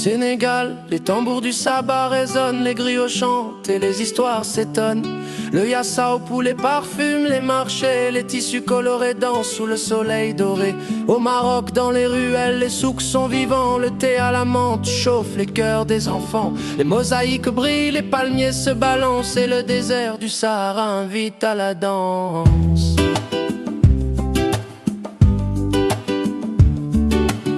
Sénégal, les tambours du sabbat résonnent, les griots chantent et les histoires s'étonnent. Le yassa au poulet parfume les marchés, les tissus colorés dansent sous le soleil doré. Au Maroc, dans les ruelles, les souks sont vivants, le thé à la menthe chauffe les cœurs des enfants. Les mosaïques brillent, les palmiers se balancent et le désert du Sahara invite à la danse.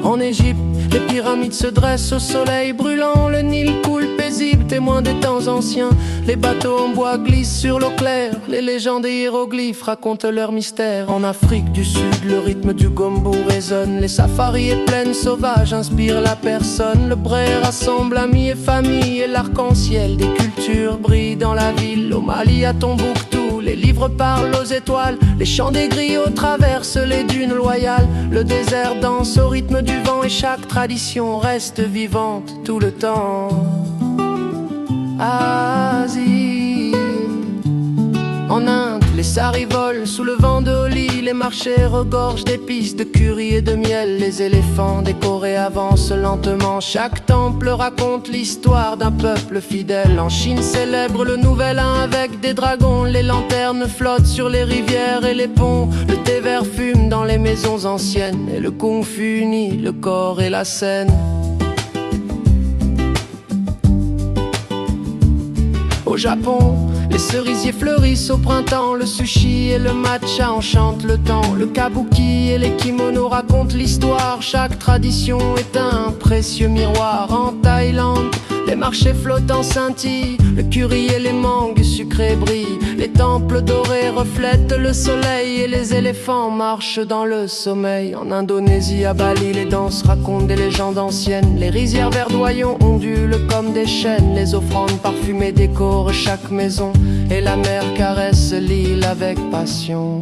En Égypte, les pyramides se dressent au soleil brûlant, le Nil coule paisible, témoin des temps anciens. Les bateaux en bois glissent sur l'eau claire, les légendes et hiéroglyphes racontent leurs mystères. En Afrique du Sud, le rythme du gombo résonne, les safaris et plaines sauvages inspirent la personne. Le bray rassemble amis et famille et l'arc-en-ciel des cultures brille dans la ville. Au Mali, à Tombouctou, les livres parlent aux étoiles, les chants des griots traversent les dunes loyales. Le désert danse au rythme du vent et chaque tradition reste vivante tout le temps. Asie, en Inde, les saris volent sous le vent de Holi, les marchés regorgent d'épices, de curry et de miel. Les éléphants décorés avancent lentement, chaque temple raconte l'histoire d'un peuple fidèle. En Chine célèbre le nouvel an avec des dragons, les lanternes flottent sur les rivières et les ponts. Le thé vert fume dans les maisons anciennes et le kung-fu unit le corps et la scène. Au Japon, les cerisiers fleurissent au printemps, le sushi et le matcha enchantent le temps. Le kabuki et les kimonos racontent l'histoire, chaque tradition est un précieux miroir. En Thaïlande, les marchés flottants scintillent, le curry et les mangues sucrées brillent. Les temples dorés reflètent le soleil et les éléphants marchent dans le sommeil. En Indonésie, à Bali, les danses racontent des légendes anciennes. Les rizières verdoyants ondulent comme des chênes, les offrandes parfumées décorent chaque maison et la mer caresse l'île avec passion.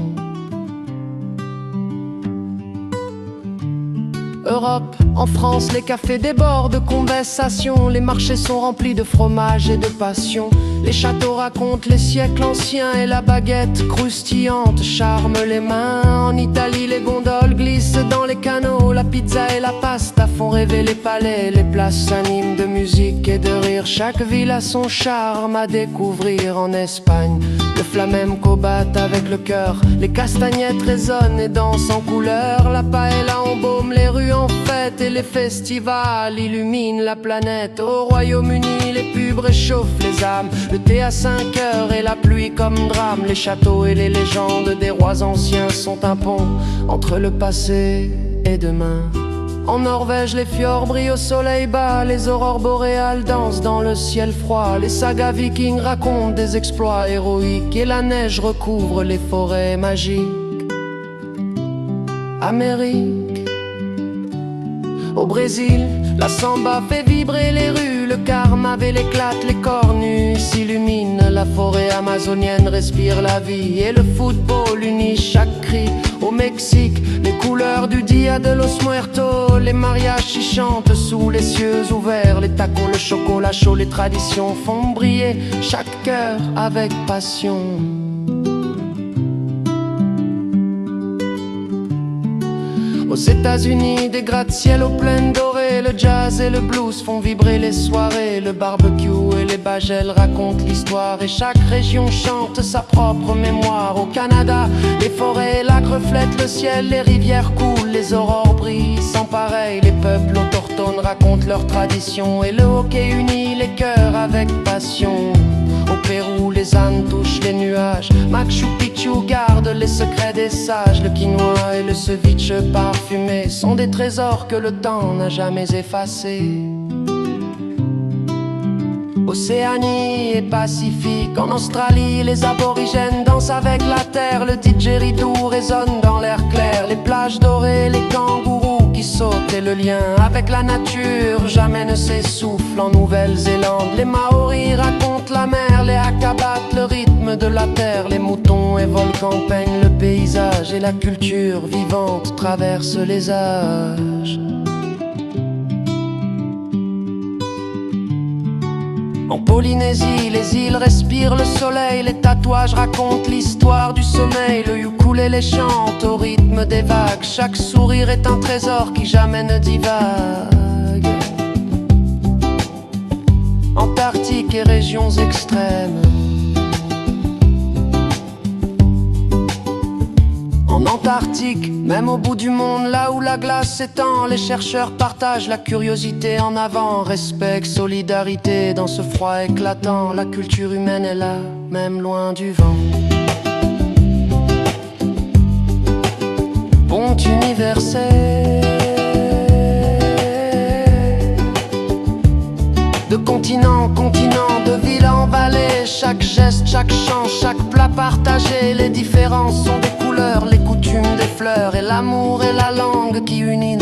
Europe, en France, les cafés débordent de conversations, les marchés sont remplis de fromage et de passion. Les châteaux racontent les siècles anciens et la baguette croustillante charme les mains. En Italie, les gondoles glissent dans les canaux, la pizza et la pasta font rêver les palais. Les places s'animent de musique et de rire, chaque ville a son charme à découvrir. En Espagne, le flamenco bat avec le cœur, les castagnettes résonnent et dansent en couleur. La paella embaume les rues en fête et les festivals illuminent la planète. Au Royaume-Uni, les pubs réchauffent les âmes, le thé à 5 heures et la pluie comme drame. Les châteaux et les légendes des rois anciens sont un pont entre le passé et demain. En Norvège, les fjords brillent au soleil bas, les aurores boréales dansent dans le ciel froid. Les sagas vikings racontent des exploits héroïques et la neige recouvre les forêts magiques. Amérique, au Brésil, la samba fait vibrer les rues, le carnaval éclate, les cornues s'illuminent. La forêt amazonienne respire la vie et le football unit chaque cri. Au Mexique, les couleurs du Dia de los Muertos, les mariachis chantent sous les cieux ouverts. Les tacos, le chocolat chaud, les traditions font briller chaque cœur avec passion. Aux États-Unis, des gratte-ciel aux plaines dorées, le jazz et le blues font vibrer les soirées. Le barbecue et les bagels racontent l'histoire et chaque région chante sa propre mémoire. Au Canada, les forêts et lacs reflètent le ciel, les rivières coulent, les aurores brillent sans pareil. Les peuples autochtones racontent leurs traditions et le hockey unit les cœurs avec passion. Au Pérou, les ânes touchent les nuages, Machu Picchu garde les secrets des sages. Le quinoa et le ceviche parfumé sont des trésors que le temps n'a jamais effacés. Océanie et Pacifique, en Australie, les aborigènes dansent avec la terre. Le didgeridoo résonne dans l'air clair, les plages dorées, les kangourous qui sautent et le lien avec la nature jamais ne s'essouffle. En Nouvelle-Zélande, les Maoris racontent la mer, les Hakka battent le rythme de la terre. Les moutons et volcans peignent le paysage et la culture vivante traverse les âges. En Polynésie, les îles respirent le soleil, les tatouages racontent l'histoire du sommeil. Le ukulélé chante au rythme des vagues, chaque sourire est un trésor qui jamais ne divague. subarctique et régions extrêmes. En Antarctique, même au bout du monde, là où la glace s'étend, les chercheurs partagent la curiosité en avant. Respect, solidarité dans ce froid éclatant. La culture humaine est là, même loin du vent. Pont universel, de continent en continent, de ville en vallée. Chaque geste, chaque chant, chaque plat partagé. Les différences sont des couleurs, les coutumes des fleurs, et l'amour et la langue qui unissent